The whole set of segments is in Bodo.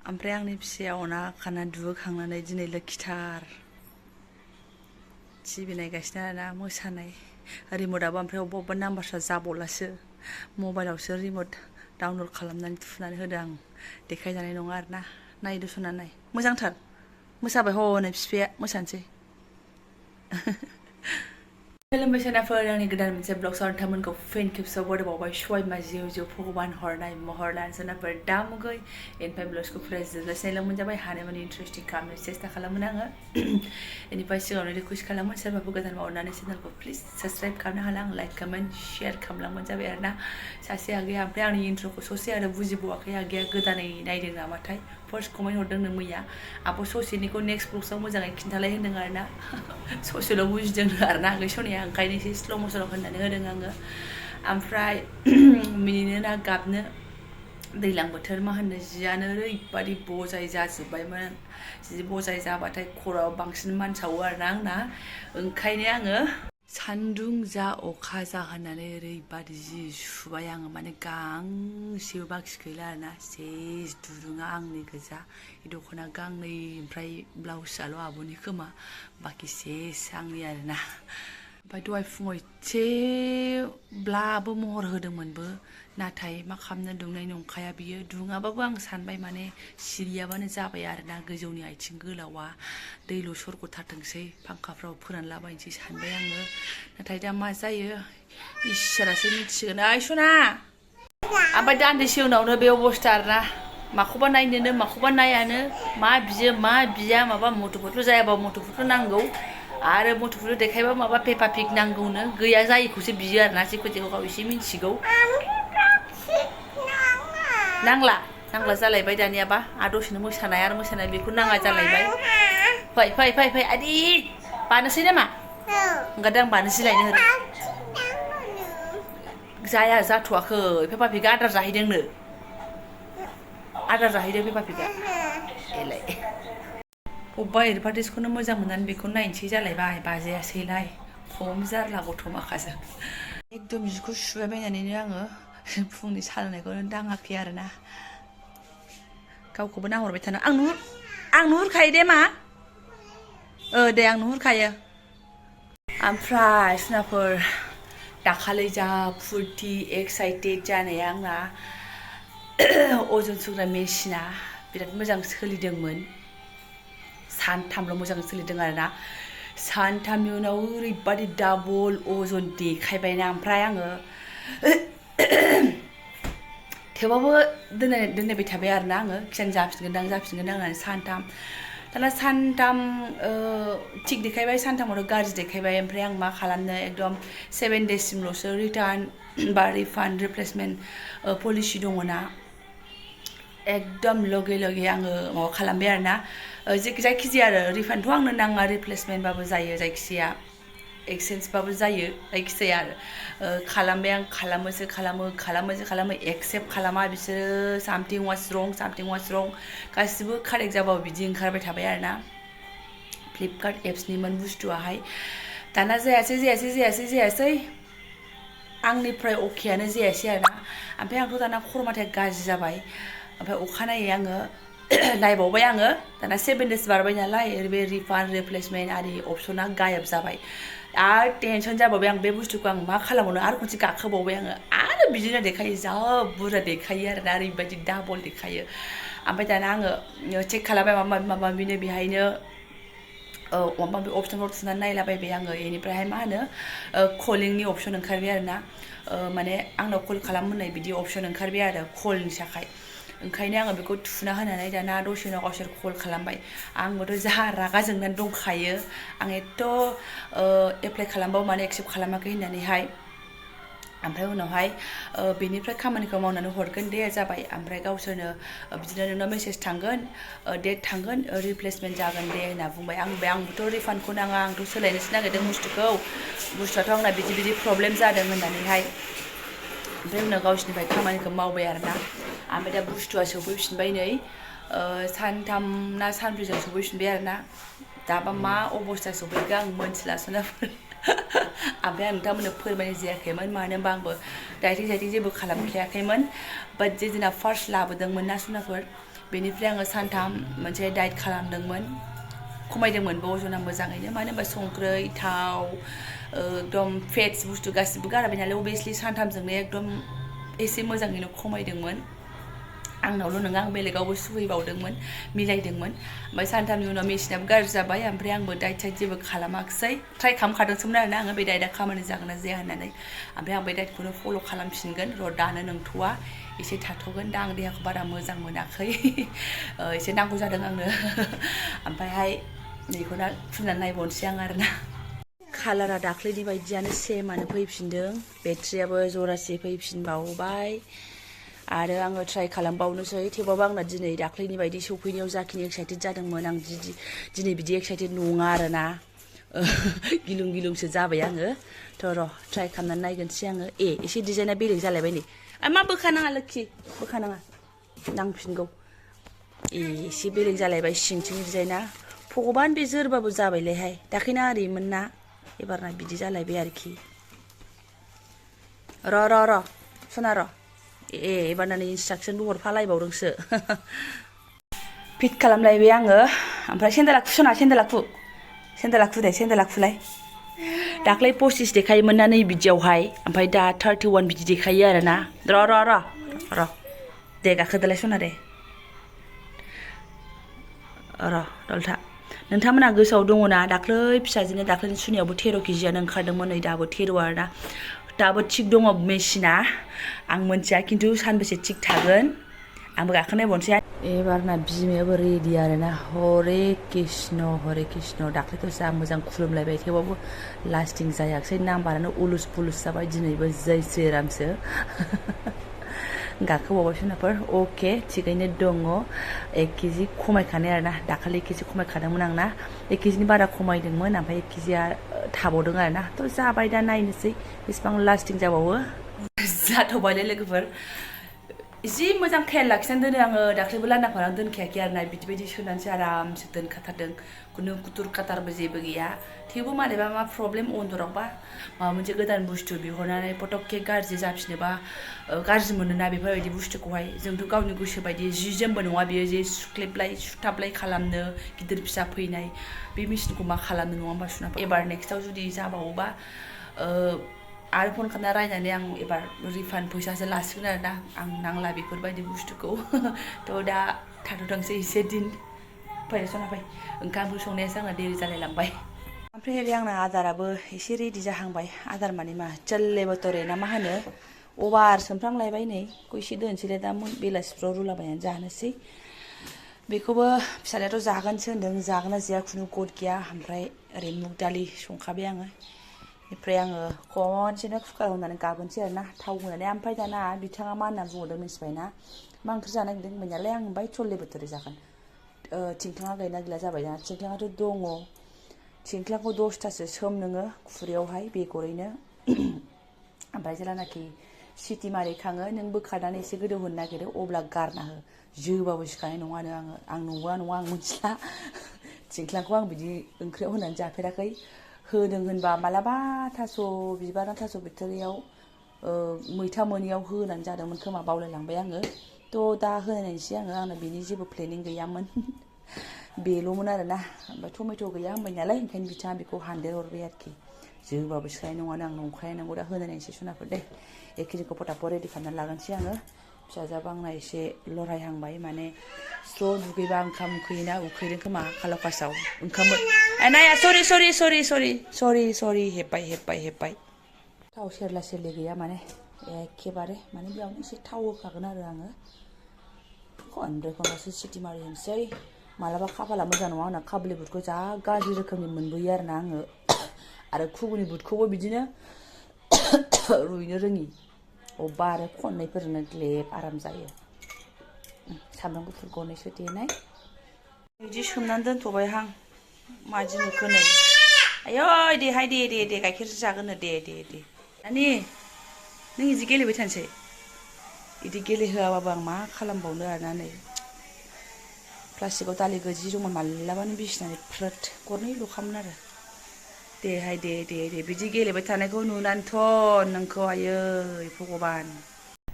ओमफ्राय आंनि फिसाया अना खाना दुगैखांनानै दिनै लोखिथार टिभि नायगासिनो आरोना मोसानाय रिमटआबो ओमफ्राय अबेबा अबेबा नाम्बारफ्रा जाबावलासो मबाइलावसो रिमट डाउनलड खालामनानै थुनानै होदों आं देखायजानाय नङा आरोना नायदो सना नाय मोजांथार मोसाबाय हनै बिफाया मोसानोसै खुलुमबाय सनाफोर आंनि गोदान मोनसे ब्लगआव नोंथांमोनखौ फिन खेबसेयाव बरायबावबाय सबायमा जिउ जिउ भगबान हरनाय महर लान सनाफोर दा मुगै बेनिफ्राय ब्लगखौ फरायजोबलायसिनायल' मोनजाबाय हानायमानि इन्टारेस्टिं खालामनो सेस्था खालामोन आङो बेनिफ्राय सिगाङावनो रिकुवेस्ट खालामो सोरबाफोर गोदानबा अननानै चेनेलखौ प्लिज साबस्क्राइब खालामनो हाला आं लाइक कमेन्ट शेयार खालामलांबानो जाबाय आरोना सासे आगैया ओमफ्राय आंनि इन्ट्र'खौ ससे आरो बुजिबावाखै आगैया गोदानै नायदों नामाथाय फार्स्ट कमेन्ट हरदोंनो मैया आब' ससेनिखौ नेक्स्ट ब्लगआव मोजाङै खिन्थालाय होन्दों आरोना ससेल' बुजिदों आरोना आगै सनाया ओंखायनो एसे स्ल' मसनाव होननानै होदों आङो ओमफ्राय मिनिनो ना गाबनो दैज्लां बोथोर मा होनो जियानो ओरैबादि बजाय जाजोब्बायमोन जि बजाय जाबाथाय खर'आव बांसिन मानसावो आरोना आंना ओंखायनो आङो सान्दुं जा अखा जा होननानै ओरैबादि जि सुबाय आङो माने गांसेबो बाखि गैला आरोना सेस दुरुङा आंनि गोजा दख'ना गांनै ओमफ्राय ब्लाउसआल' आब'नि खोमा बाखि सेस आंनि आरोना ओमफ्राय दहाय फुङाव एसेब्लाबो महर होदोंमोनबो नाथाय मा खालामनो दुंनाय नंखाया बियो दुङाबाबो आं सानबाय माने सिरियाबानो जाबाय आरोना गोजौनि आथिं गोलावा दैल' सरग'थारथोंसै फांखाफ्राव फोरानलाबायनोसै सानबाय आङो नाथाय दा मा जायो इसोरासो मिथिसिगोन ओइ सना ओमफ्राय दान्दिसे उनावनो बे अबस्था आरोना माखौबा नायनोनो माखौबा नायानो मा बियो मा बिया माबा मट'फोरथ' जायाबा मट'फोरथ' नांगौ आरो मट'फोरथ' देखायबा माबा पेपा पिक नांगौनो गैया जायैखौसो बियो आरोना जेखौ गाव एसे मिथिगौ नांला नांला जालायबाय दानियाबा आरो दसेनो मोसानाय आरो मोसानाय बेखौ नाङा जालायबाय फै फै फै फै आदि बानोसै नामा ओंखायनो आं बानोसै लायनो होदो जाया जाथ'वाखै पेपा पिकआ आदार जाहैदोंनो आदार जाहैदों पेपा पिकआ एलाय अबेबा एडभार्टाइजखौनो मोजां मोननानै बेखौ नायनोसै जालायबाय बाजायासैलाय खम जारला गथ' माखाजों एकदम जिखौ सुबाय बायनानैनो आङो फुंनि सालोंनायखौनो दाङाखै आरोना गावखौबो नाहरबाय थानो आं नुहुरखायो दे मा दे आं नुहुरखायो ओमफ्राय सिनाफोर दाखालि जा फुरथि एक्साइटेड जानाया आंना अजन सुग्रा मेसिना बिराद मोजां सोलिदोंमोन सानथामल' मोजां सोलिदों आरोना सानथामनि उनाव ओरैबादि डाबल अजन देखायबायना ओमफ्राय आङो थेवबाबो दोननायबाय थाबाय आरोना आङो खिजानि जाफिनगोनदां होननानै सानथाम दाना सानथाम थिग देखायबाय सानथामावथ' गाज्रि देखायबाय ओमफ्राय आं मा खालामनो एकदम 7 डेजसिमल'सो रिटार्न बा रिफान्ड रिप्लेसमेन्ट पलिसि दङना एकदम लगे लगे आङो माबा खालामबाय आरोना जायखिजाया आरो रिफान्डथ' आंनो नाङा रिप्लेसमेन्टबाबो जायो जायखिजाया एक्सचेन्जबाबो जायो जायखिजाया आरो खालामबाय आं खालामो एक्सेप्ट खालामा बिसोरो सामथिं वास रं गासिबो कारेक्ट जाबाबो बिदि ओंखारबाय थाबाय आरोना फ्लिपकार्ट एप्सनिमोन बुस्थुआहाय दाना जायासै आंनिफ्राय अकेयानो जायासै आरोना ओमफ्राय आंथ' दाना खर' माथाया गाज्रि जाबाय ओमफ्राय अखानायै आङो नायबावबाय आङो दाना 7 डेज बारबाय नालाय बे रिफान्ड रिप्लेसमेन्ट आरि अपसना गायब जाबाय आरो टेनसन जाबावबाय आं बे बुस्थुखौ आं मा खालामबावनो आरो खनसे गाखोबावबाय आङो आरो बिदिनो देखायो जा बुरजा देखायो आरोना ओरैबायदि डाबल देखायो ओमफ्राय दाना आङो चेक खालामबाय माबा माबिनो बेहायनो माबा माबि अपसनफ्राव थुनानै नायलाबायबाय आङो बेनिफ्रायहाय मा होनो कलिंनि अपसन ओंखारबाय आरोना माने आंनाव कल खालाम होननाय बिदि अपसन ओंखारबाय आरो कलनि थाखाय ओंखायनो आङो बेखौ थुना होनानै दाना दसे उनाव गावसोर कल खालामबाय आंबोथ' जा रागा जोंनानै दंखायो आं एथ' एप्लाइ खालामबाबो माने एक्सेप्ट खालामाखै होननानैहाय ओमफ्राय उनावहाय बेनिफ्राय खामानिखौ मावनानै हरगोन दे जाबाय ओमफ्राय गावसोरनो बिदिनो नोंनाव मेसेज थांगोन डेट थांगोन रिप्लेसमेन्ट जागोन दे होनना बुंबाय आंबोथ' रिफान्डखौ नाङा आंथ' सोलायनोसो नागिरदों बुस्थुआथ' आंना बिदि प्रब्लेम जादों होननानैहाय ओमफ्राय उनाव गावसोरनिफ्राय खामानिखौ मावबाय आरोना ओमफ्राय दा बुस्थुआ सफैफिनबाय नै सानथाम ना सानब्रैजों सफैफिनबाय आरोना दाबा मा अबस्था सफैखो आं मोनथिलासोना ओमफ्राय आं नोंथांमोननो फोरमायनाय जायाखैमोन मानो होनबा आंबो डाइटिं जेबो खालामखायाखैमोन बाट जे जोंना फार्स्ट लाबोदोंमोन ना सनाफोर बेनिफ्राय आङो सानथाम मोनसे डाइट खालामदोंमोन खमायदोंमोनबो अजना मोजाङैनो मानो होनबा संख्रै थाव एकदम फेट्स बुस्थु गासिबो गाराबाय नालाय अभियासलि सानथामजोंनो एकदम एसे मोजाङैनो खमायदोंमोन आंनावल' नङा आं बेलेगावबो सुहैबावदोंमोन मिलायदोंमोन ओमफ्राय सानथामनि उनाव मेसिनाबो गाज्रि जाबाय ओमफ्राय आंबो डाइट साइट जेबो खालामाखिसै ट्राइ खालामखादोंसोमोन आरोना आङो बे डाइटआ खामानि जागोन ना जाया होननानै ओमफ्राय आं बे डाइटखौनो फल' खालामफिनगोन र' दानो नंथ'वा एसे थाथ'गोन दा आं देहाखौ बारा मोजां मोनाखै एसे नांगौ जादों आंनो ओमफ्रायहाय बेखौ दा फुननानै नायबावनोसै आं आरोना कालारा दाख्लैनि बायदियानो सेमानो फैफिनदों बेट्रियाबो जरासे फैफिनबावबाय आरो आङो ट्राइ खालामबावनोसै थेवबाबो आंना दिनै दाख्लैनि बायदि सौफैनायाव जाखिनि एक्साइटेड जादोंमोन आं दिनै बिदि एक्साइटेड नङा आरोना गिलुं गिलुंसो जाबाय आङो थ' र' ट्राइ खालामनानै नायगोनसै आङो एसे डिजाइना बेलेग जालायबाय नै मा बोखानाङा लोक्षि बोखानाङा नांफिनगौ एसे बेलेग जालायबाय सिंथिं डिजाइना भगबान बे जोरबाबो जाबायलायहाय दाख्लैना ओरैमोन ना एबारना बिदि जालायबाय आरोखि र' सना र' एबारना नै इन्सट्राक्सनबो हरफालायबावदोंसो फिट खालामलायबाय आङो ओमफ्राय सेन्देला खुसना सेन्देला खु दे सेन्देला खुलाय दाख्लै 25 देखायोमोन ना नै बिदियावहाय ओमफ्राय दा 31 बिदि देखायो आरोना र' दे गाखोदोलाय सना दे र' दलथा नोंथांमोना गोसोआव दङ ना दाख्लै फिसाजोनो दाख्लैनि सुनायावबो 13 केजियानो ओंखारदोंमोन नै दाबो 13 आरोना दाबो थिग दङ मेसिना आं मोनथिया खिन्थु सानबेसे थिग थागोन आंबो गाखोनायबावनोसै एबारना बिमायाबो रेडि आरोना हरे कृष्ण दाख्लैथ' जा मोजां खुलुमलायबाय थेवबाबो लास्टिं जायाखिसै नाम्बारानो उलुस पुलुस जाबाय दिनैबो जै श्रीरामसो गाखोबावबाय सोनाफोर अके थिगैनो दङ 1 केजि खमायखानाय आरोना दाखालि 1 केजि खमायखादोंमोन आंना 1 केजिनि बारा खमायदोंमोन ओमफ्राय 1 केजिया थाबावदों आरोना थ' जाबाय दा नायनोसै बेसेबां लास्टिं जाबावो जाथ'बायलै लोगोफोर जि मोजां खेल लाखिनानै दोनो आङो दाख्लैबो लान्दांफोराव दोनखायाखै आरोना बिदि बायदि सोनानैसो आरामसो दोनखाथारदों खुनु कुथुर काटारबो जेबो गैया थेवबो मारैबा मा प्रब्लेम अन्दरावबा माबा मोनसे गोदान बुस्थु बिहरनानै पटकके गाज्रि जाफिनोबा गाज्रि मोनोना बेफोरबायदि बुस्थुखौहाय जोंथ' गावनि गोसो बायदि जि जोमबो नङा बियो जे सुथाबलाय खालामनो गिदिर फिसा फैनाय बे मेसिनखौ मा खालामनो नङा होमबा सुनाफोर एबार नेक्स्टआव जुदि जाबावोबा आरो फन खालामना रायनानै आं एबार रिफान्ड फैसासो लासिगोन आरोना आं नांला बेफोरबायदि बुस्थुखौ थ' दा थाथ'थोंसै एसे दिन फै सना फै ओंखाम ओंख्रि संनायासो आंना देरि जालायलांबाय ओमफ्राय ओरै आंना आदाराबो एसे रेडि जाहांबाय आदार माने मा चल्ले बतरे ना मा होनो अभार सोमफ्रामलायबाय नै बेखौ एसे दोनसैलाय दा बेलासिफ्राव रुलाबायनानै जानोसै बेखौबो फिसालायाथ' जागोनसो होन्दों जागोन ना जाया खुनु गद गैया ओमफ्राय ओरै मुग दालि संखाबाय आङो ओमफ्राय आङो खनसेनो कुकार होनानै गाबोनसै आरोना थाव होनानै ओमफ्राय दाना बिथाङा मा होनना बुंहरदों मिथिबायना मा ओंख्रि जानो नागिरदों होनबाय आं होनबाय चल्ले बतरे जागोन थिंख्लाङा गैना गैला जाबाय ना थिंख्लाङाथ' दङ थिंख्लांखौ 10थासो सोम नोङो खुरैयावहाय बेगरैनो ओमफ्राय जेलानाखि सिटि मारिखाङो नों बोखारनानै एसे गोदौ होनो नागिरो अब्ला गारना हो जोबाबो सिखानाय नङानो आं नंगौना नङा आं मिथिला थिंख्लांखौ आं बिदि ओंख्रियाव होनानै जाफेराखै होदों होनबा मालाबा थास' बिबार थास' बिथ'रियाव मैथा मोनियाव होनानै जादोंमोन खोमा बावलायलांबाय आङो थ' दा होनायनोसै आंना बेनि जेबो प्लेनिं गैयामोन बेल'मोन आरोना ओमफ्राय टमेट' गैया होनबाय नालाय ओंखायनो बिथाङा बेखौ हानदेर हरबाय आरोखि जोबाबो सिखानाय नङानो आं नंखाया नंगौ दा होनायनोसै सनाफोर दे 1 केजिखौ फटाफट रेडि खालामनानै लागोनसै आङो फिसाजोआबो आंना एसे लरायहांबाय माने स्र' दुगैबा ओंखाम उखैयोना उखैदों खोमा खालाव फार्स्टआव ओंखाम नाया सरि हेब्बाय थाव सेरला सेरलि गैया माने एखेबारे माने बेयावनो एसे थाव होखागोन आरो आङो खनब्रैसो सिटि मारि होनोसै मालाबा खाफाला मोजां नङा आंना काबुलि बुटखौ जा गाज्रि रोखोमनि मोनबोयो आरोना आङो आरो खुगुनि बुटखौबो बिदिनो रुइनो रोङि अबेबा आरो खननैफोरजोंनो ग्लेब आराम जायो सामब्राम गुफुर गरनैसो देनाय बिदि सोमनानै दोनथ'बायहां मादि नुखो नै आयै देहाय दे गाइखेरसो जागोननो दे नानि नों बिदि गेलेबाय थानोसै बिदि गेलेहोआबाबो आं मा खालामबावनो आरोना नै प्लास्टिकआव दालि गोजि दंमोन मालाबानो बिसिनानै फ्रोद गरनैल' खामोन आरो दे बिदि गेलेबाय थानायखौ नुनानैथ' नोंखौ आयै भगबान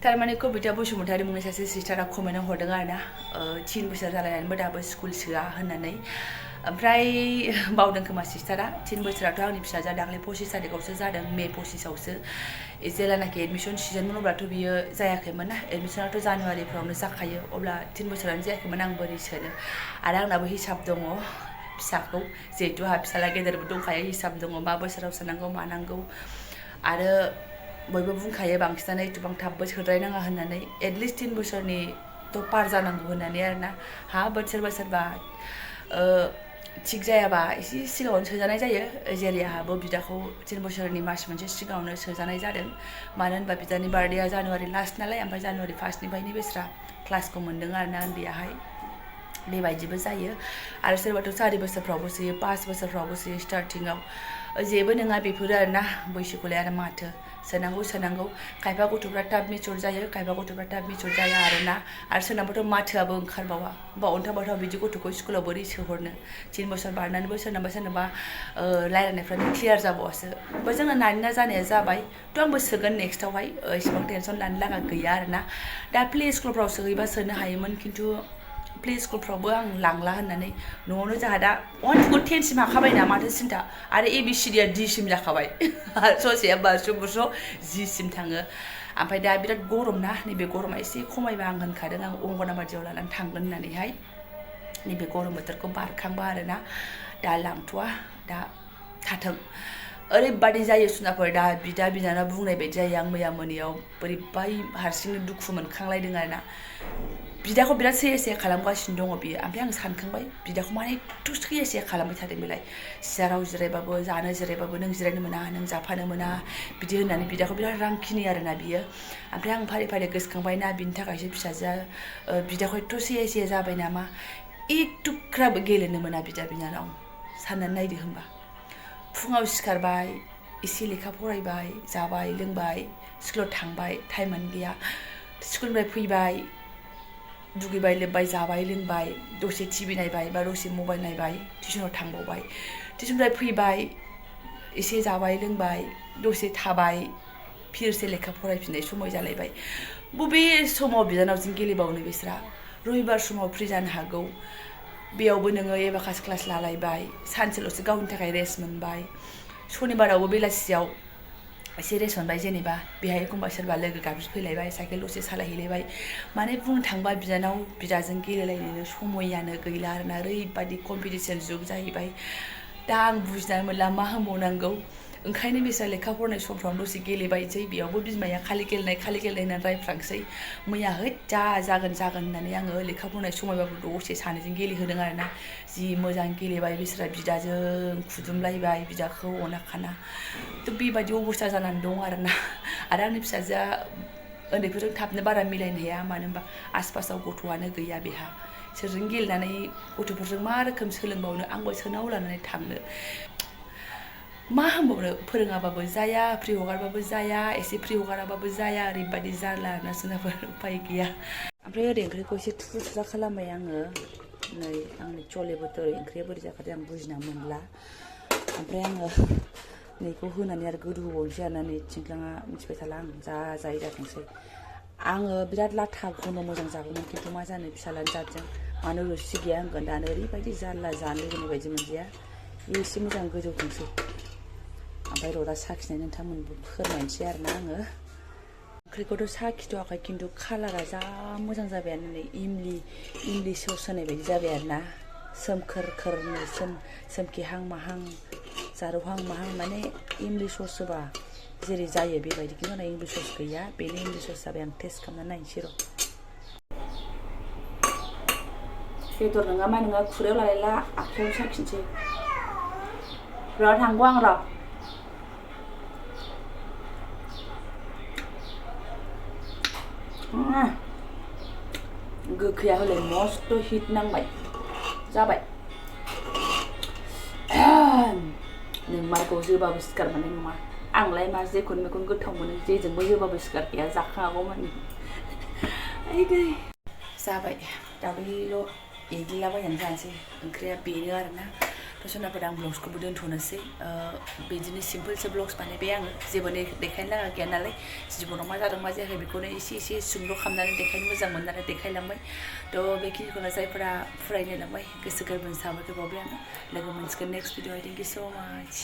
थारमाने कबिता बसुमतारी मुंनि सासे सिस्टारा कमेन्टआव हरदों आरोना 3 बोसोर जालायनानैबो दाबो स्कुल सोआ होननानै ओमफ्राय बावदों खोमा सिस्टारा 3 बोसोराथ' आंनि फिसाजोआ दाख्लै 25 तारिखआवसो जादों मे 25आवसो जेलानाखि एडमिसन सिजनमोन अब्लाथ' बियो जायाखैमोन ना एडमिसनाथ' जानुवारिफ्रावनो जाखायो अब्ला 3 बोसोरानो जायाखैमोन आं बोरै सोनो आरो आंनाबो हिसाब दङ फिसाखौ जिहेतु आंहा फिसाला गेदेरबो दंखायो हिसाब दङ मा बोसोराव सोनांगौ मानांगौ आरो बयबो बुंखायो बांसिनानो एथबां थाबबो सोद्रायनाङा होननानै एटलिस्ट 3 बोसोरनिथ' पार जानांगौ होननानै आरोना हा सोरबा सोरबा थिग जायाबा एसे सिगाङावनो सोजानाय जायो जेरै आंहाबो बिदाखौ 3 बोसोरनि मास मोनसे सिगाङावनो सोजानाय जादों मानो होनबा बिदानि बार्थडेआ जानुवारि लास्ट नालाय ओमफ्राय जानुवारि फार्स्टनिफ्रायनो बेस्रा क्लासखौ मोन्दों आरोना उन्दैयाहाय बेबायदिबो जायो आरो सोरबाथ' 4 बोसोरफ्रावबो सोयो 5 बोसोरफ्रावबो सोयो स्टार्टिङाव जेबो नङा बेफोरो आरोना बैसोखौलाय आरो माथो सोनांगौ खायफा गथ'फ्रा थाब मेचुर जायो खायफा गथ'फ्रा थाब मेचुर जाया आरोना आरो सोरनाबाथ' माथोआबो ओंखारबावा बा अन्थाव बिदि गथ'खौ स्कुलाव बोरै सोहरनो 3 बोसोर बारनानैबो सोरनाबा रायलायनायफ्रानो क्लियार जाबावासो बा जोंना नानिना जानाया जाबाय थ' आंबो सोगोन नेक्स्टआवहाय एसेबां टेनसन लानो लागा गैया आरोना दा प्ले स्कुलफ्राव सोहैबा सोनो हायोमोन खिन्थु प्ले स्कुलफ्रावबो आं लांला होननानै न'आवनो जोंहा दा 1 to 10 सिम हाखाबायना माथो सिन्था आरो ABCDआ D सिम जाखाबाय ससेया बारस' बुरस' G सिम थाङो ओमफ्राय दा बिराद गरम ना नैबे गरमा एसे खमायबा आं होनखादों आं अंगनाबादियाव लानानै थांगोन होननानैहाय नैबे गरम बोथोरखौ बारखांबा आरोना दा लांथ'वा दा थाथों ओरैबादि जायो सुनाफोर दा बिदा बिनानाव बुंनाय बायदि जायो आं मैया मोनायाव बोरैबाय हारसिंनो दुखु मोनखांलायदों आरोना बिदाखौ बिराद सैया खालामगासिनो दङ बियो ओमफ्राय आं सानखांबाय बिदाखौ माने एथ' सैया खालामबाय थादों बेलाय सियाराव जिरायबाबो जानो जिरायबाबो नों जिरायनो मोना नों जाफानो मोना बिदि होननानै बिदाखौ बिराद रांखिनि आरोना बियो ओमफ्राय आं फारि फारि गोसोखांबायना बिनि थाखायसो फिसाजोआ बिदाखौ एथ' सैया जाबाय नामा एथुख्राबो गेलेनो मोना बिदा बिनानाव साननानै नायदो होनबा फुङाव सिखारबाय एसे लेखा फरायबाय जाबाय लोंबाय स्कुलाव थांबाय टाइमानो गैया स्कुलनिफ्राय फैबाय दुगैबाय लोबबाय जाबाय लोंबाय दसे टिभि नायबाय बा दसे मबाइल नायबाय टिउसनाव थांबावबाय टिउसननिफ्राय फैबाय एसे जाबाय लोंबाय दसे थाबाय फिरसे लेखा फरायफिननाय समय जालायबाय बबे समाव बिनानावजों गेलेबावनो बिस्रा रबिबार समाव फ्रि जानो हागौ बेयावबो नोङो एबाकास क्लास लालायबाय सानसेल'सो गावनि थाखाय रेस्ट मोनबाय सनिबारावबो बेलासियाव एसे रेस्ट मोनबाय जेनेबा बेहाय एखमबा सोरबा लोगो गाबज्रिफैलायबाय साइकेल दसे सालायहैलायबाय माने बुंनो थांबा बिनानाव बिदाजों गेलेलायनोनो समायानो गैला आरोना ओरैबादि कम्पिटिसन जुग जाहैबाय दा आं बुजिनानै मोनला मा होनबावनांगौ ओंखायनो बिस्रा लेखा फरायनाय समफ्रावनो दसे गेलेबायसै बेयावबो बिमाया खालि गेलेनाय होननानै रायफ्रांसै मैया जागोन होननानै आङो लेखा फरायनाय समायबाबो दसे सानैजों गेलेहोदों आरोना जि मोजां गेलेबाय बिस्रा बिदाजों खुदुमलायबाय बिदाखौ अना खाना थ' बेबायदि अबस्था जानानै दं आरोना आरो आंनि फिसाजोआ उन्दैफोरजों थाबनो बारा मिलायनो हाया मानो होनबा आसपासाव गथ'आनो गैया बेहा सोरजों गेलेनानै गथ'फोरजों मा रोखोम सोलोंबावनो आंबो सोनाव लानानै थांनो मा होनबावनो फोरोङाबाबो जाया फ्रि हगारबाबो जाया एसे फ्रि हगाराबाबो जाया ओरैबायदि जारला आरोना सोनाफोर उपाय गैया ओमफ्राय ओरै ओंख्रिखौ एसे थुख्रा खालामबाय आङो नै आंनि चले बोथोर ओंख्रिया बोरै जाखादों आं बुजिना मोनला ओमफ्राय आङो नैखौ होनानै आरो गोदौ होबावनोसै आरोना नै थिंख्लाङा मिथिबाय थाला आं जाजायै जाथोंसै आङो बिराद लाथा घन' मोजां जागौमोन खिन्थु मा जानो फिसालानि जादों मानो रोसि गैया होनगोन दानो ओरैबायदि जारला जानो लुबैनाय बायदि मोनजाया एसे मोजां गोजौथोंसै ओमफ्राय र'दा साखिनाय नोंथांमोनबो फोरमायनोसै आरोना आङो ओंख्रिखौथ' साखिथ'वाखै खिन्थु कालारा जा मोजां जाबायानो नै इमलि सस होनाय बायदि जाबाय आरोना सोमखोरनो सोमखेहां माहां जारौहां माहां माने इमलि सस होबा जेरै जायो बेबायदि खिन्थु आंना इमलि सस गैया बेनो इमलि सस जाबाय आं टेस्ट खालामनानै नायनोसै र' बेदर नङा मा नङा खुरैयाव लालायला आखायाव साखिनोसै र' थांगौ आं र' गोखैया हले मस्त हिट नांबाय जाबाय नों मारखौ जोबाबो सिखार मोननाय नङा आंलाय मा जेखौनो मेखौनो गोथाव मोनो जेजोंबो जोबाबो सिखार गैया जाखागौमानि जाबाय दावदैल' एग्लिलाबायनानै जानोसै ओंख्रिया बेनो आरोना सनाफोर आं ब्लग्सखौबो दोनथ'नोसै बिदिनो सिम्पोलसो ब्लग्स बानायबाय आङो जेबो देखायनो लागा गैया नालाय जिबनाव मा जादों मा जायाखै बेखौनो एसे सुंद' खालामनानै देखायनो मोजां मोननानै देखायलांबाय थ' बेखिनिखौनो जायफोरा फरायनो लांबाय गोसो गोरबोनि साबायखर बावबाय आङो लोगो मोनसिगोन नेक्स्ट भिडिअ' थेंक इउ स' माच